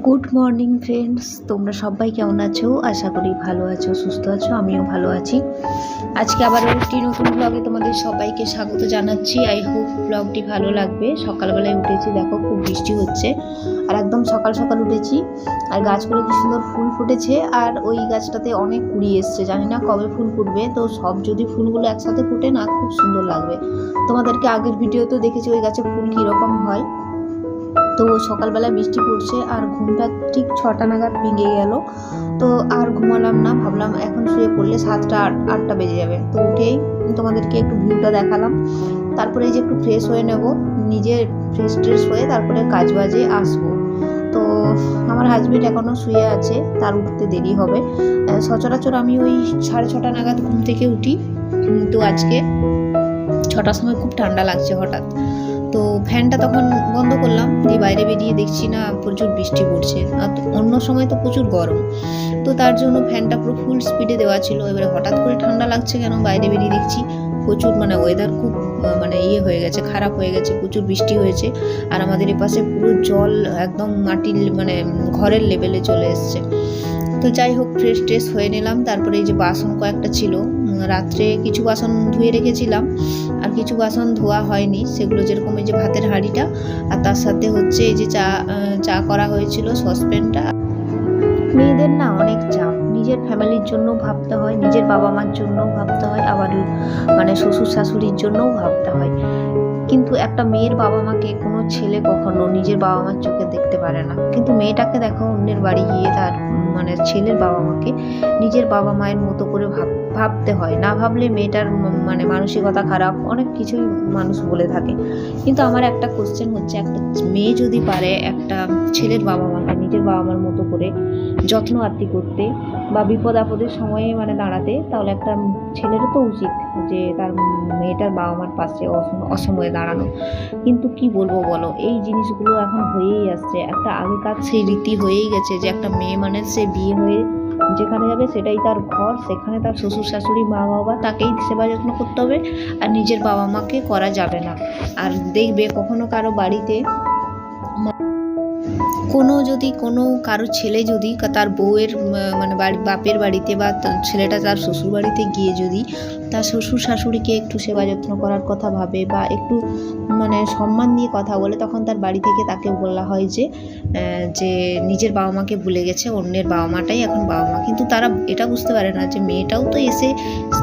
Good morning friends, তোমরা সবাই কেমন আছো? আশা করি ভালো আছো, সুস্থ আছো। আমিও ভালো আছি। আজকে আবার একটি নতুন ব্লগে তোমাদের সবাইকে স্বাগত জানাচ্ছি। আই হোপ ব্লগটি ভালো লাগবে। সকালবেলায় উঠেছি, দেখো খুব বৃষ্টি হচ্ছে, আর একদম সকাল সকাল উঠেছি। আর গাছগুলো কি সুন্দর ফুল ফুটেছে, আর ওই গাছটাতে অনেক কুড়ি এসছে, জানি না কবে ফুল ফুটবে। তো সব যদি ফুলগুলো একসাথে ফুটে না, খুব সুন্দর লাগবে। তোমাদেরকে আগের ভিডিওতেও দেখেছি ওই গাছে ফুল কীরকম হয়। তো সকালবেলা বৃষ্টি পড়ছে, আর ঘুমটা ঠিক 6টা নাগাদ ভেঙে গেল। তো আর ঘুমালাম না, ভাবলাম এখন শুয়ে পড়লে 7টা 8টা বেজে যাবে। তো উঠেই তোমাদেরকে একটু ভিউটা দেখালাম। তারপরে এই যে একটু ফ্রেশ হয়ে নেব, নিজে ফ্রেশ ট্রেশ হয়ে তারপরে কাজ বাজে আসবো। তো আমার হাজব্যান্ড এখনও শুয়ে আছে, তার উঠতে দেরি হবে। সচরাচর আমি ওই 6:30 নাগাদ ঘুম থেকে উঠি। তো আজকে 6টার সময় খুব ঠান্ডা লাগছে হঠাৎ, তো ফ্যানটা তখন বন্ধ করলাম, দিয়ে বাইরে বেরিয়ে দেখছি না প্রচুর বৃষ্টি পড়ছে। আর অন্য সময় তো প্রচুর গরম, তো তার জন্য ফ্যানটা পুরো ফুল স্পিডে দেওয়া ছিল। এবারে হঠাৎ করে ঠান্ডা লাগছে কেন, বাইরে বেরিয়ে দেখছি প্রচুর ওয়েদার খুব হয়ে গেছে, খারাপ হয়ে গেছে, প্রচুর বৃষ্টি হয়েছে। আর আমাদের এপাশে পুরো জল একদম মাটির ঘরের লেভেলে চলে এসছে। তো যাই হোক, ফ্রেশ ট্রেশ হয়ে নিলাম। তারপরে এই যে বাসন কয়েকটা ছিল, রাত্রে কিছু বাসন ধুয়ে রেখেছিলাম, আর কিছু বাসন ধোয়া হয়নি। সেগুলো যেরকম এই যে ভাতের হাঁড়িটা, আর তার সাথে হচ্ছে এই যে চা করা হয়েছিল সসপ্যানটা। মেয়েদের না অনেক চাপ, নিজের ফ্যামিলির জন্য ভাবতে হয়, নিজের বাবা মার জন্য ভাবতে হয়, আবার শ্বশুর শাশুড়ির জন্যও ভাবতে হয়। কিন্তু একটা মেয়ের বাবা মাকে কোনো ছেলে কখনো নিজের বাবা মার চোখে দেখতে পারে না। কিন্তু মেয়েটাকে দেখো অন্যের বাড়ি গিয়ে তার ছেলের বাবা মাকে নিজের বাবা মায়ের মতো করে ভাবতে হয়। না ভাবলে মেয়েটার মানসিকতা খারাপ, অনেক কিছুই মানুষ বলে থাকে। কিন্তু আমার একটা কোশ্চেন হচ্ছে, একটা মেয়ে যদি পারে একটা ছেলের বাবা মাকে নিজের বাবা মার মতো করে যত্ন আত্তি করতে, বা বিপদ আপদের সময়ে দাঁড়াতে, তাহলে একটা ছেলেরও তো উচিত যে তার মেয়েটার বাবা মার পাশে অসময়ে দাঁড়ানো। কিন্তু কি বলবো বলো, এই জিনিসগুলো এখন হয়েই আসছে। একটা আগেকার সেই রীতি হয়েই গেছে যে একটা মেয়ে সে বিয়ে হয়ে যেখানে যাবে সেটাই তার ঘর, সেখানে তার শ্বশুর শাশুড়ি মা বাবা তাকেই সেবা যত্ন করতে হবে, আর নিজের বাবা মাকে করা যাবে না। আর দেখবে কখনো কারো বাড়িতে কারো ছেলে যদি তার বউয়ের বাপের বাড়িতে বা ছেলেটা তার শ্বশুর বাড়িতে গিয়ে যদি তার শ্বশুর শাশুড়িকে একটু সেবা যত্ন করার কথা ভাবে, বা একটু সম্মান দিয়ে কথা বলে, তখন তার বাড়ি থেকে তাকে বলা হয় যে নিজের বাবা মাকে ভুলে গেছে, অন্যের বাবা মাটাই এখন বাবা মা। কিন্তু তারা এটা বুঝতে পারে না যে মেয়েটাও তো এসে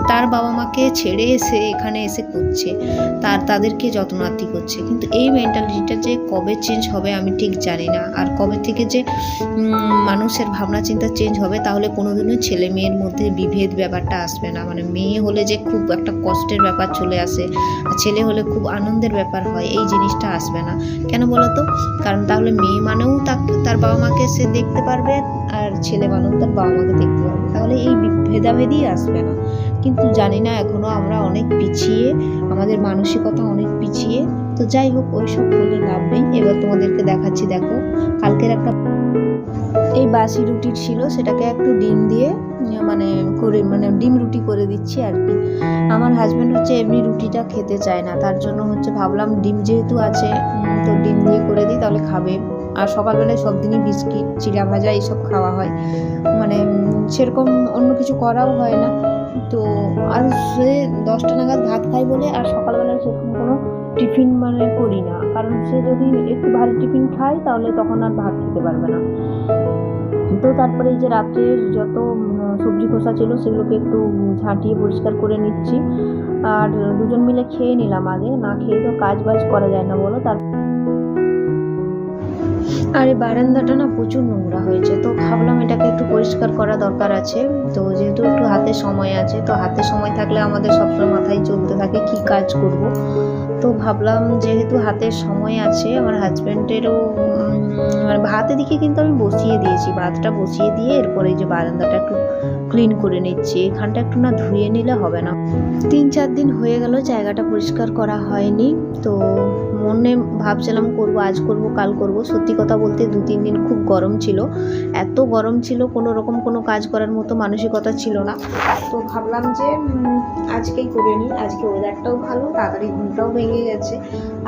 তার বাবা মাকে ছেড়ে এসে এখানে এসে করছে, তাদেরকে যত্নার্থী করছে। কিন্তু এই মেন্টালিটিটা যে কবে চেঞ্জ হবে আমি ঠিক জানি না। আর কবে থেকে যে মানুষের ভাবনা চিন্তা চেঞ্জ হবে, তাহলে কোনোদিনও ছেলে মেয়ের মধ্যে বিভেদ ব্যাপারটা আসবে না। মেয়ে হলে যে খুব একটা কষ্টের ব্যাপার চলে আসে, আর ছেলে হলে খুব আনন্দের ব্যাপার হয়, এই জিনিসটা আসবে না। কেন বলো তো? কারণ তাহলে মেয়ে মানেও তার বাবা মাকে সে দেখতে পারবে, আর ছেলে মানেও তার বাবা মাকে দেখতে পারবে, তাহলে এই ভেদাভেদই আসবে না। কিন্তু জানি না, এখনও আমরা অনেক পিছিয়ে, আমাদের মানসিকতা অনেক পিছিয়ে। তো যাই হোক, ওইসব বলে লাভ নেই। এবার তোমাদেরকে দেখাচ্ছি, দেখো কালকের একটা এই বাসি রুটি ছিল, সেটাকে একটু ডিম দিয়ে ডিম রুটি করে দিচ্ছি আর কি। আমার হাজব্যান্ড হচ্ছে এমনি রুটিটা খেতে চায় না, তার জন্য ভাবলাম ডিম যেহেতু আছে, তো ডিম দিয়ে করে দিই, তাহলে খাবে। আর সকালবেলায় সব দিনই বিস্কিট চিড়া ভাজা এইসব খাওয়া হয়, সেরকম অন্য কিছু করাও হয় না। তো আর সে 10টা নাগাদ ভাত খাই বলে আর সকালবেলায় সেরকম কোনো টিফিন করি না, কারণ সে যদি একটু ভারী টিফিন খায় তাহলে তখন আর ভাত খেতে পারবে না। তো তারপরে এই যে রাত্রের যত সবজি খোসা ছিল সেগুলোকে একটু ঝাঁটিয়ে পরিষ্কার করে নিচ্ছি, আর দুজন মিলে খেয়ে নিলাম। আগে না খেয়ে তো কাজ বাজ করা যায় না বলো। আর এই বারান্দাটা না প্রচুর নোংরা হয়েছে, তো ভাবলাম এটাকে একটু পরিষ্কার করা দরকার আছে। তো যেহেতু একটু হাতে সময় আছে, তো হাতে সময় থাকলে আমাদের সবসময় মাথায় চলতে থাকে কি কাজ করব। তো ভাবলাম যেহেতু হাতে সময় আছে, আমার হাজব্যান্ডেরও ভাতের দিকে কিন্তু আমি বসিয়ে দিয়েছি, ভাতটা বসিয়ে দিয়ে এরপরে এই যে বারান্দাটা একটু ক্লিন করে নিচ্ছি। এখানটা একটু না ধুয়ে নিলে হবে না। 3-4 দিন হয়ে গেল জায়গাটা পরিষ্কার করা হয়নি। তো মনে ভাবছিলাম করব, আজ করব কাল করব। সত্যি কথা বলতে 2-3 দিন খুব গরম ছিল, এত গরম ছিল কোনো রকম কোনো কাজ করার মতো মানসিকতা ছিল না। তো ভাবলাম যে আজকেই করে নিই। আজকে ওয়েদারটাও ভালো, তাড়াতাড়ি ঘুমটাও ভেঙে গেছে,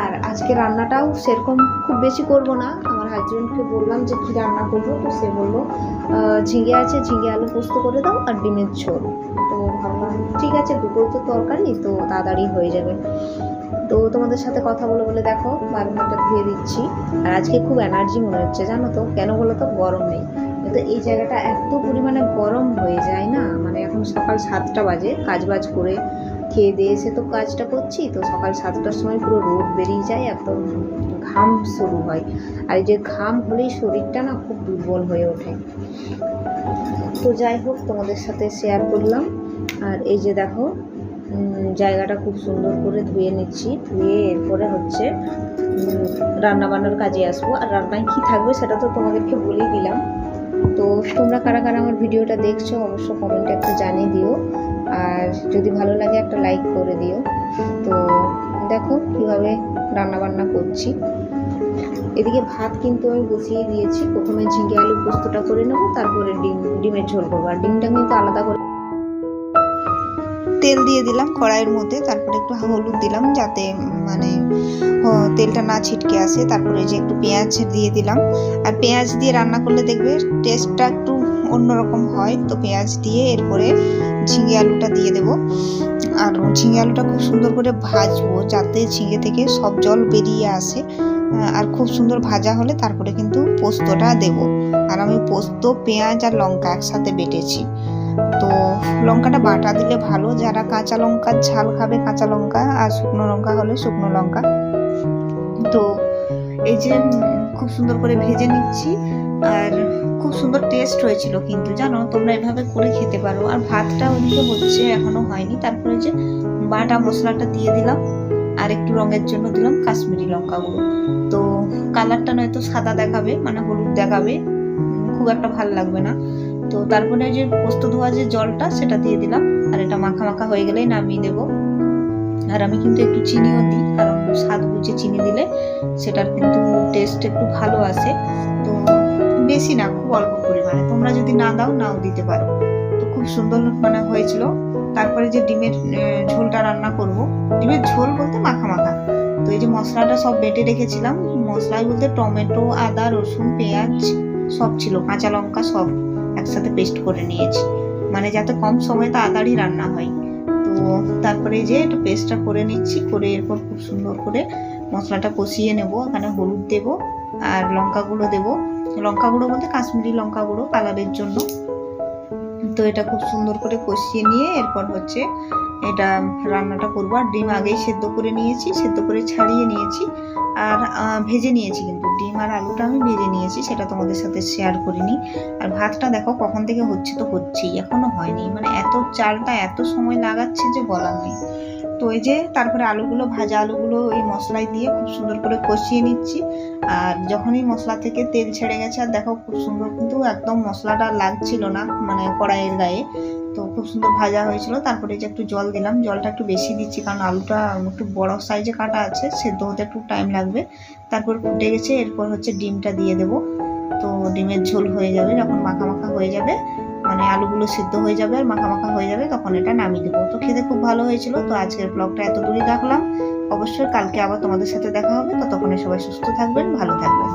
আর আজকে রান্নাটাও সেরকম খুব খুব বেশি করব না। আমার হাজব্যান্ডকে বললাম যে কী রান্না করবো, তো সে বললো ঝিঙে আছে, ঝিঙে আলু পোস্ত করে দাও আর ডিমের ঝোল। তো ভাবলাম ঠিক আছে, দুটোই তো তরকারি, তো তাড়াতাড়ি হয়ে যাবে। তো তোমাদের সাথে কথা বলে বলে দেখো বারান্দাটা ধুয়ে দিচ্ছি। আর আজকে খুব এনার্জি মনে হচ্ছে, জানো তো কেন বলো তো? গরম নেই, কিন্তু এই জায়গাটা এত পরিমাণে গরম হয়ে যায় না, মানে এখন সকাল 7টা বাজে, কাজবাজ করে খেয়ে দিয়ে এসে তো কাজটা করছি, তো সকাল 7টার সময় পুরো রোদ বেরিয়ে যায়, একদম ঘাম শুরু হয়। আর এই যে ঘাম হলেই শরীরটা না খুব দুর্বল হয়ে ওঠে। তো যাই হোক, তোমাদের সাথে শেয়ার করলাম। আর এই যে দেখো জায়গাটা খুব সুন্দর করে ধুয়ে নিচ্ছি, ধুয়ে এরপরে হচ্ছে রান্না বান্নার কাজে আসবো। আর রান্নায় কী থাকবে সেটা তো তোমাদেরকে বলেই দিলাম। তো তোমরা কারা কারা আমার ভিডিওটা দেখছো অবশ্য কমেন্টে একটু জানিয়ে দিও, আর যদি ভালো লাগে একটা লাইক করে দিও। তো দেখো কীভাবে রান্না বান্না করছি। এদিকে ভাত কিন্তু আমি বসিয়ে দিয়েছি, প্রথমে ঝিঙে আলু পোস্তটা করে নেবো, তারপরে ডিমের ঝোল করবো। আর ডিমটা কিন্তু আলাদা করে তেল দিয়ে দিলাম কড়াইয়ের মধ্যে, তারপরে একটু হলুদ দিলাম যাতে মানে তেলটা না ছিটকে আসে। তারপরে যে একটু পেঁয়াজ দিয়ে দিলাম। আর পেঁয়াজ দিয়ে রান্না করলে দেখবে টেস্টটা একটু অন্যরকম হয়। তো পেঁয়াজ দিয়ে এরপরে ঝিঙে আলুটা দিয়ে দেব। আর ঝিঙে আলুটা খুব সুন্দর করে ভাজবো যাতে ঝিঙে থেকে সব জল বেরিয়ে আসে। আর খুব সুন্দর ভাজা হলে তারপরে কিন্তু পোস্তটা দেব। আর আমি পোস্ত, পেঁয়াজ আর লঙ্কা একসাথে বেটেছি। তো লঙ্কাটা বাটা দিলে ভালো, যারা কাঁচা লঙ্কার ঝাল খাবে কাঁচা লঙ্কা, আর শুকনো লঙ্কা হলে শুকনো লঙ্কা। তো এই যে খুব সুন্দর করে ভেজে নিচ্ছি, আর খুব সুন্দর টেস্ট হয়েছিল কিন্তু, জানো তোমরা এভাবে করে খেতে পারো। আর ভাতটা ওদিকে হচ্ছে, এখনো হয়নি। তারপরে যে বাটা মশলাটা দিয়ে দিলাম, আর একটু রঙের জন্য দিলাম কাশ্মীরি লঙ্কা গুঁড়ো। তো কালারটা নয়তো সাদা দেখাবে, মানে হলুদ দেখাবে, খুব একটা ভালো লাগবে না। তো তারপরে যে পোস্ত ধোয়া যে জলটা সেটা দিয়ে দিলাম। আর এটা মাখা মাখা হয়ে গেলেই নামিয়ে দেবো। আর আমি কিন্তু একটু চিনিও দিই, কারণ স্বাদ বুঝে চিনি দিলে সেটার কিন্তু টেস্ট একটু ভালো আসে। তো বেশি না, খুব অল্প পরিমাণে, তোমরা যদি না দাও নাও দিতে পারো। তো খুব সুন্দর মানে হয়েছিল। তারপরে যে ডিমের ঝোলটা রান্না করব, ডিমের ঝোল বলতে মাখা মাখা। তো এই যে মশলাটা সব বেটে রেখেছিলাম, মশলাই বলতে টমেটো, আদা, রসুন, পেঁয়াজ সব ছিল, কাঁচা লঙ্কা সব একসাথে পেস্ট করে নিয়েছি, মানে যাতে কম সময়ে তাড়াতাড়ি রান্না হয়। তো তারপরে যে একটু পেস্টটা করে নিচ্ছি, করে এরপর খুব সুন্দর করে মশলাটা কষিয়ে নেব। এখানে হলুদ দেব আর লঙ্কা গুঁড়ো দেবো। লঙ্কা গুঁড়ো বলতে কাশ্মীরি লঙ্কা গুঁড়ো, কালারের জন্য। তো এটা খুব সুন্দর করে কষিয়ে নিয়ে এরপর হচ্ছে এটা রান্নাটা করবো। আর ডিম আগেই সেদ্ধ করে নিয়েছি, সেদ্ধ করে ছাড়িয়ে নিয়েছি, আর ভেজে নিয়েছি। কিন্তু ডিম আর আলুটা আমি ভেজে নিয়েছি, সেটা তোমাদের সাথে শেয়ার করিনি। আর ভাতটা দেখো কখন থেকে হচ্ছে, তো হচ্ছেই, এখনো হয়নি। মানে এত চালটা এত সময় লাগাচ্ছে যে বলার নেই। তো এই যে তারপরে আলুগুলো, ভাজা আলুগুলো ওই মশলায় দিয়ে খুব সুন্দর করে কষিয়ে নিচ্ছি। আর যখনই মশলা থেকে তেল ছেড়ে গেছে, আর দেখো খুব সুন্দর কিন্তু একদম মশলাটা লাগছিল না মানে কড়াইয়ের গায়ে। তো খুব সুন্দর ভাজা হয়েছিল। তারপরে যে একটু জল দিলাম, জলটা একটু বেশি দিচ্ছি কারণ আলুটা একটু বড় সাইজে কাটা আছে, সেদ্ধ হতে একটু টাইম লাগবে। তারপর ফুটে গেছে, এরপর হচ্ছে ডিমটা দিয়ে দেবো। তো ডিমের ঝোল হয়ে যাবে যখন মাখা মাখা হয়ে যাবে, মানে আলুগুলো সিদ্ধ হয়ে যাবে আর মাখা মাখা হয়ে যাবে, তখন এটা নামিয়ে দেবো। তো খেতে খুব ভালো হয়েছিল। তো আজকের ব্লগটা এতদূরই রাখলাম। অবশ্যই কালকে আবার তোমাদের সাথে দেখা হবে। ততক্ষণে সবাই সুস্থ থাকবেন, ভালো থাকবেন।